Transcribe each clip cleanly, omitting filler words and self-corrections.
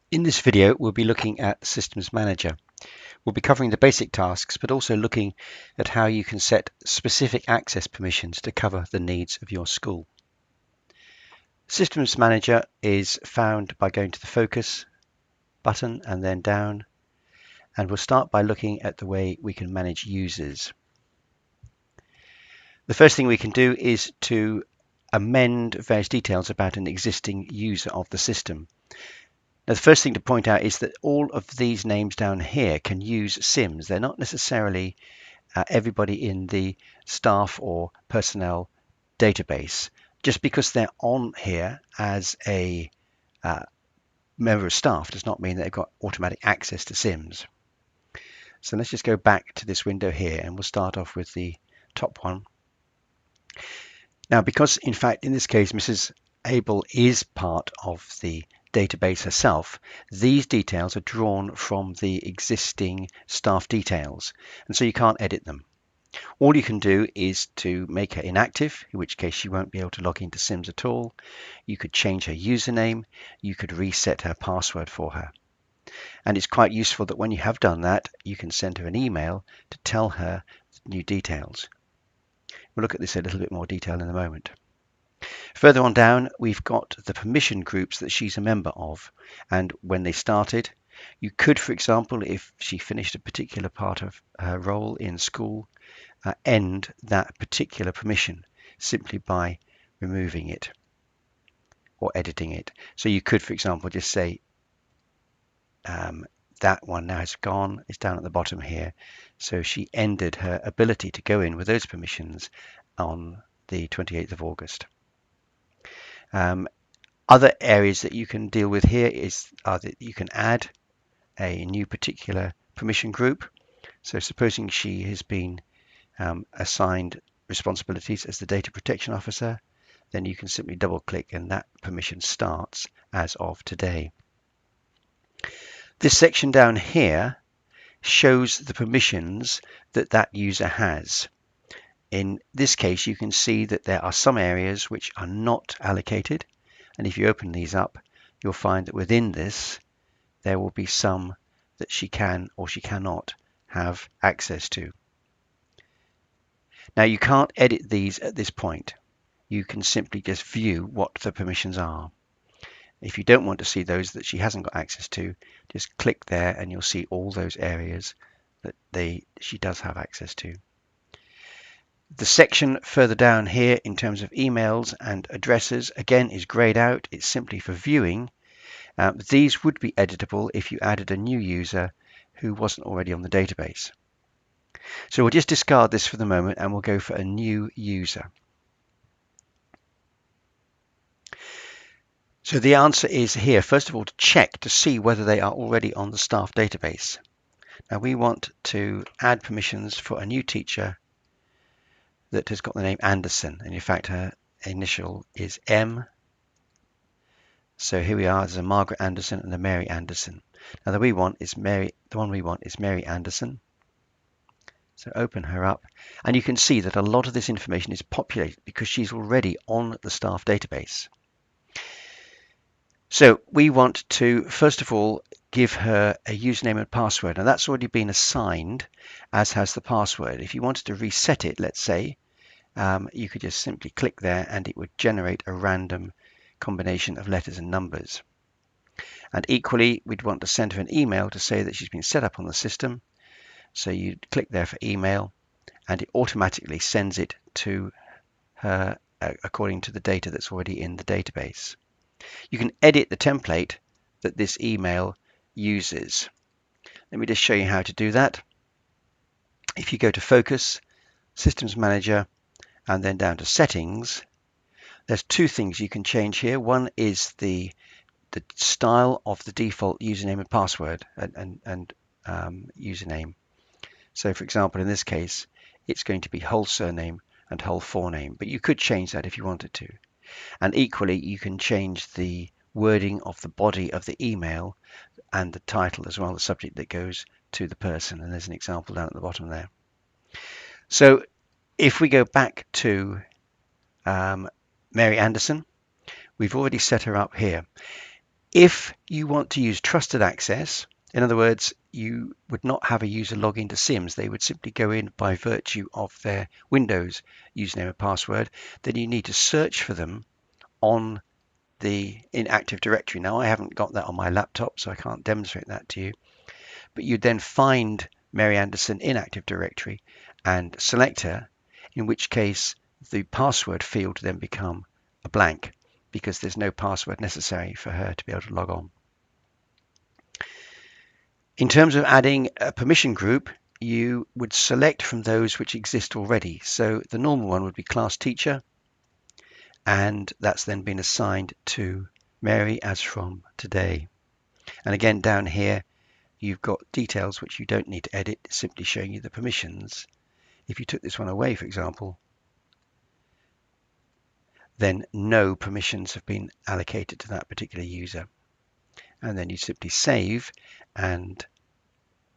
In this video, we'll be looking at Systems Manager. We'll be covering the basic tasks, but also looking at how you can set specific access permissions to cover the needs of your school. Systems Manager is found by going to the Focus button and then down, and we'll start by looking at the way we can manage users. The first thing we can do is to amend various details about an existing user of the system. Now, the first thing to point out is that all of these names down here can use SIMs. They're not necessarily everybody in the staff or personnel database. Just because they're on here as a member of staff does not mean that they've got automatic access to SIMs. So let's just go back to this window here and we'll start off with the top one. Now, because in fact, in this case, Mrs. Abel is part of the database herself, these details are drawn from the existing staff details, and so you can't edit them. All you can do is to make her inactive, in which case she won't be able to log into Sims at all. You could change her username, you could reset her password for her. And it's quite useful that when you have done that, you can send her an email to tell her new details. We'll look at this in a little bit more detail in a moment. Further on down, we've got the permission groups that she's a member of and when they started. You could, for example, if she finished a particular part of her role in school, end that particular permission simply by removing it or editing it. So you could, for example, just say that one now has gone, it's down at the bottom here. So she ended her ability to go in with those permissions on the 28th of August. Other areas that you can deal with here are that you can add a new particular permission group. So supposing she has been assigned responsibilities as the data protection officer, then you can simply double click and that permission starts as of today. This section down here shows the permissions that that user has. In this case, you can see that there are some areas which are not allocated, and if you open these up, you'll find that within this there will be some that she can or she cannot have access to. Now, you can't edit these at this point. You can simply just view what the permissions are. If you don't want to see those that she hasn't got access to, just click there and you'll see all those areas that she does have access to. The section further down here in terms of emails and addresses, again, is grayed out. It's simply for viewing. These would be editable if you added a new user who wasn't already on the database. So we'll just discard this for the moment and we'll go for a new user. So the answer is here, first of all, to check to see whether they are already on the staff database. Now we want to add permissions for a new teacher that has got the name Anderson, and in fact her initial is M. So here we are, there's a Margaret Anderson and a Mary Anderson. Now the one we want is Mary Anderson. So open her up, and you can see that a lot of this information is populated because she's already on the staff database. So we want to, first of all, give her a username and password. Now that's already been assigned, as has the password. If you wanted to reset it, let's say, you could just simply click there and it would generate a random combination of letters and numbers. And equally, we'd want to send her an email to say that she's been set up on the system. So you click there for email and it automatically sends it to her according to the data that's already in the database. You can edit the template that this email uses. Let me just show you how to do that. If you go to Focus, Systems Manager, and then down to Settings, there's two things you can change here. One is the style of the default username and password and username. So for example, in this case, it's going to be whole surname and whole forename, but you could change that if you wanted to. And equally, you can change the wording of the body of the email and the title as well, the subject that goes to the person. And there's an example down at the bottom there. So if we go back to Mary Anderson, we've already set her up here. If you want to use trusted access, in other words, you would not have a user log into Sims, they would simply go in by virtue of their Windows username and password, then you need to search for them on in Active Directory. Now, I haven't got that on my laptop, so I can't demonstrate that to you, but you'd then find Mary Anderson in Active Directory and select her, in which case the password field then become a blank because there's no password necessary for her to be able to log on. In terms of adding a permission group, you would select from those which exist already. So the normal one would be class teacher, and that's then been assigned to Mary as from today. And again, down here, you've got details which you don't need to edit, simply showing you the permissions. If you took this one away, for example, then no permissions have been allocated to that particular user. And then you simply save, and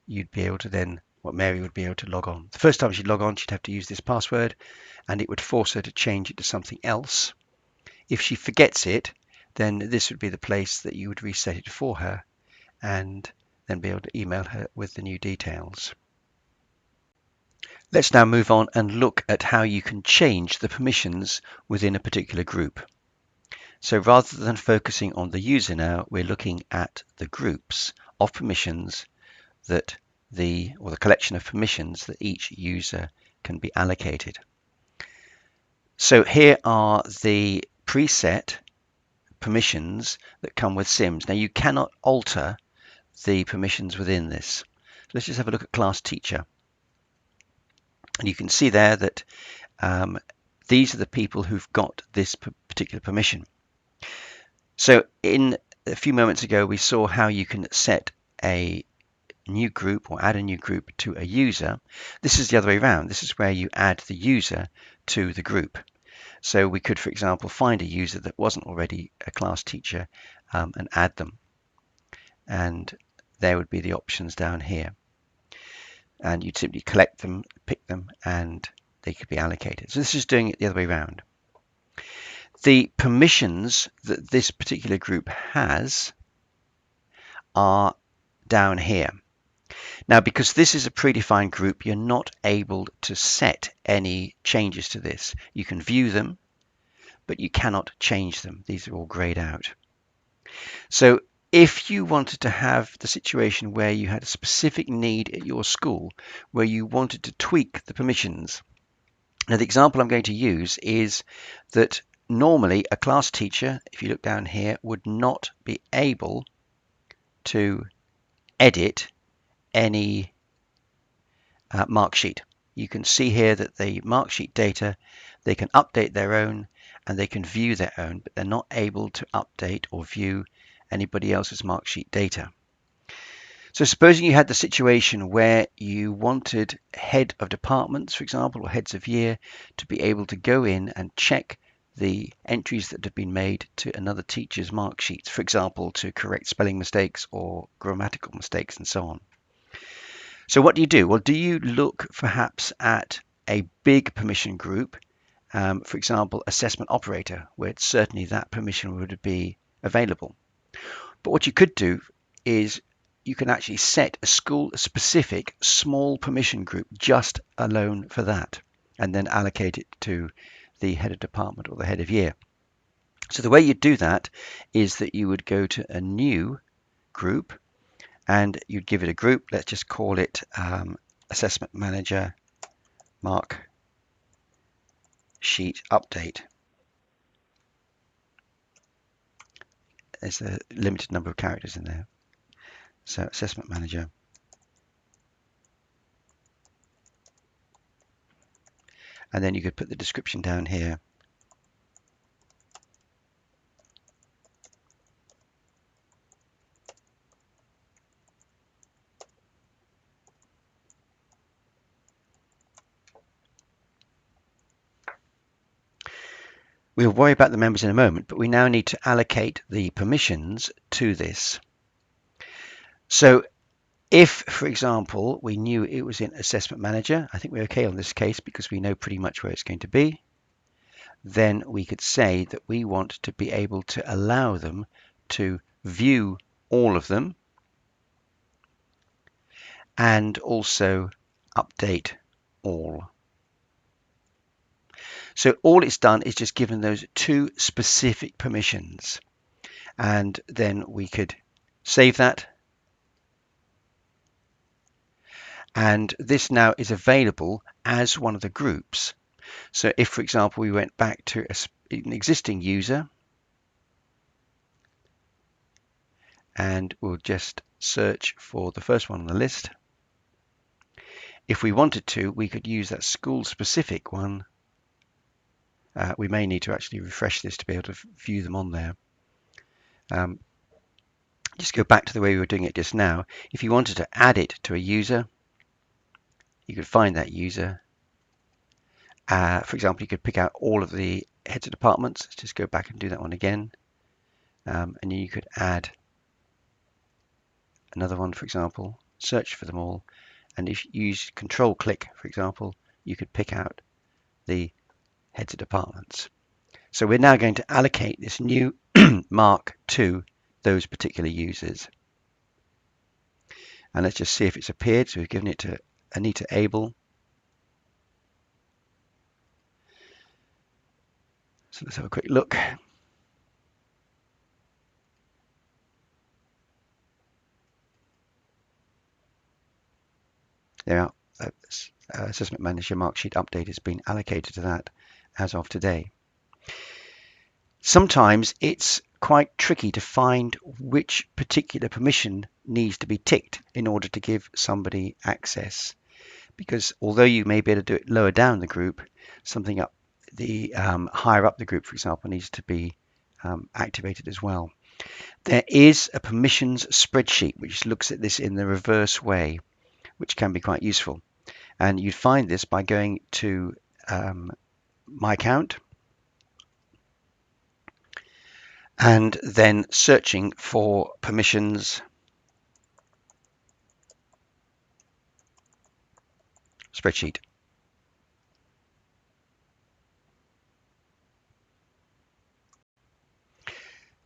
you'd be able to then, Mary would be able to log on. The first time she'd log on, she'd have to use this password, and it would force her to change it to something else. If she forgets it, then this would be the place that you would reset it for her and then be able to email her with the new details. Let's now move on and look at how you can change the permissions within a particular group. So rather than focusing on the user now, we're looking at the groups of permissions that the collection of permissions that each user can be allocated. So here are the preset permissions that come with Sims. Now you cannot alter the permissions within this. Let's just have a look at class teacher. And you can see there that these are the people who've got this particular permission. So in a few moments ago, we saw how you can set a new group or add a new group to a user. This is the other way around. This is where you add the user to the group. So we could, for example, find a user that wasn't already a class teacher and add them. And there would be the options down here. And you'd simply collect them, pick them, and they could be allocated. So this is doing it the other way around. The permissions that this particular group has are down here. Now, because this is a predefined group, you're not able to set any changes to this. You can view them, but you cannot change them. These are all grayed out. So if you wanted to have the situation where you had a specific need at your school, where you wanted to tweak the permissions, now the example I'm going to use is that normally a class teacher, if you look down here, would not be able to edit any mark sheet. You can see here that the mark sheet data, they can update their own and they can view their own, but they're not able to update or view anybody else's mark sheet data. So supposing you had the situation where you wanted head of departments, for example, or heads of year to be able to go in and check the entries that have been made to another teacher's mark sheets, for example, to correct spelling mistakes or grammatical mistakes and so on. So what do you do? Well, do you look perhaps at a big permission group, for example, assessment operator, where certainly that permission would be available? But what you could do is you can actually set a school-specific small permission group just alone for that, and then allocate it to the head of department or the head of year. So the way you do that is that you would go to a new group and you'd give it a group. Let's just call it Assessment Manager Mark Sheet Update. There's a limited number of characters in there. So Assessment Manager. And then you could put the description down here. We'll worry about the members in a moment, but we now need to allocate the permissions to this. So if, for example, we knew it was in Assessment Manager, I think we're okay on this case because we know pretty much where it's going to be, then we could say that we want to be able to allow them to view all of them, and also update all. So all it's done is just given those two specific permissions, and then we could save that. And this now is available as one of the groups. So if, for example, we went back to an existing user, and we'll just search for the first one on the list. If we wanted to, we could use that school specific one. We may need to actually refresh this to be able to view them on there. Just go back to the way we were doing it just now. If you wanted to add it to a user, you could find that user. For example, you could pick out all of the heads of departments. Let's just go back and do that one again. And you could add another one, for example, search for them all. And if you use control click, for example, you could pick out the heads of departments. So we're now going to allocate this new mark to those particular users. And let's just see if it's appeared. So we've given it to Anita Abel. So let's have a quick look. There are Assessment Manager mark sheet update has been allocated to that as of today. Sometimes it's quite tricky to find which particular permission needs to be ticked in order to give somebody access, because although you may be able to do it lower down the group, something up the higher up the group, for example, needs to be activated as well. There is a permissions spreadsheet which looks at this in the reverse way, which can be quite useful. And you'd find this by going to My Account and then searching for permissions spreadsheet.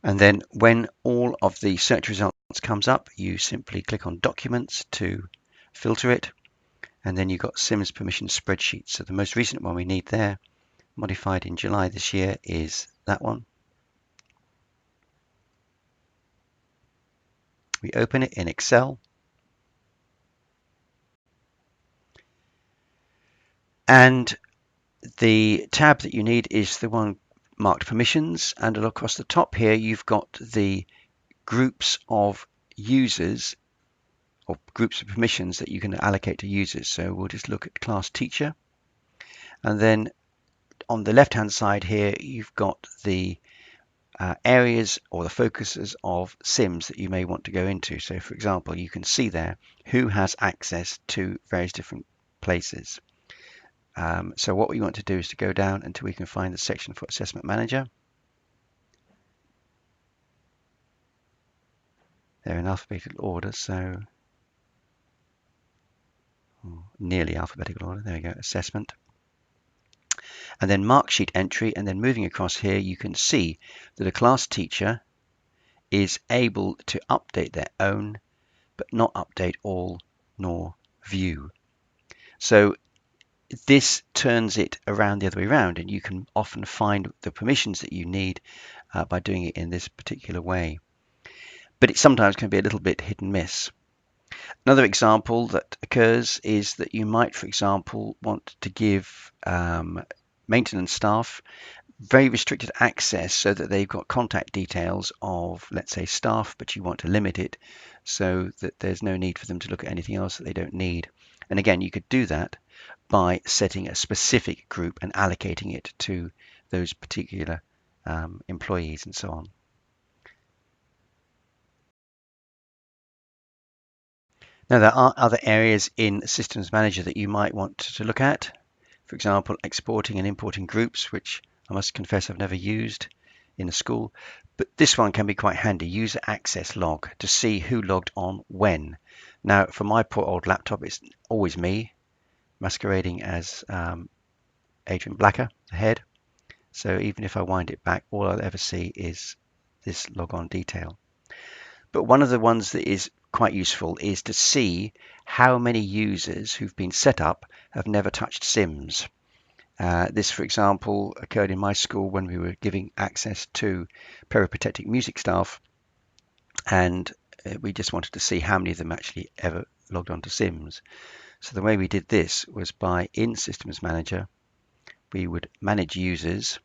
And then when all of the search results comes up, you simply click on Documents to filter it. And then you've got SIMS permission spreadsheet. So the most recent one we need there, modified in July this year, is that one. We open it in Excel. And the tab that you need is the one marked permissions, and across the top here you've got the groups of users or groups of permissions that you can allocate to users. So we'll just look at class teacher, and then on the left hand side here you've got the areas or the focuses of SIMS that you may want to go into. So for example, you can see there who has access to various different places. So what we want to do is to go down until we can find the section for Assessment Manager. They're in alphabetical order, so nearly alphabetical order. There we go, Assessment. And then mark sheet entry, and then moving across here, you can see that a class teacher is able to update their own, but not update all nor view. So this turns it around the other way around, and you can often find the permissions that you need by doing it in this particular way. But it sometimes can be a little bit hit and miss. Another example that occurs is that you might, for example, want to give maintenance staff very restricted access so that they've got contact details of, let's say, staff, but you want to limit it so that there's no need for them to look at anything else that they don't need. And again, you could do that by setting a specific group and allocating it to those particular employees and so on. Now, there are other areas in Systems Manager that you might want to look at. For example, exporting and importing groups, which I must confess I've never used in a school. But this one can be quite handy. User access log to see who logged on when. Now, for my poor old laptop, it's always me, masquerading as Adrian Blacker, the head. So even if I wind it back, all I'll ever see is this logon detail. But one of the ones that is quite useful is to see how many users who've been set up have never touched Sims. This, for example, occurred in my school when we were giving access to peripatetic music staff, and we just wanted to see how many of them actually ever logged on to Sims. So the way we did this was by in Systems Manager, we would manage users,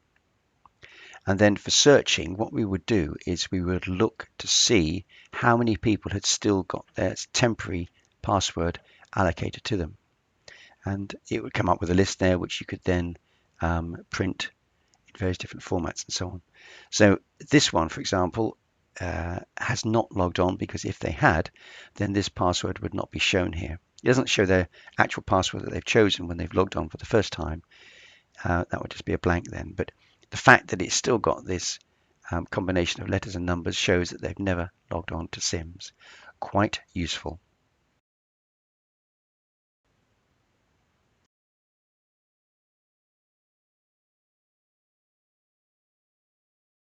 and then for searching, what we would do is we would look to see how many people had still got their temporary password allocated to them. And it would come up with a list there, which you could then print in various different formats and so on. So this one, for example, has not logged on, because if they had, then this password would not be shown here. It doesn't show their actual password that they've chosen when they've logged on for the first time. That would just be a blank then. But the fact that it's still got this combination of letters and numbers shows that they've never logged on to Sims. Quite useful.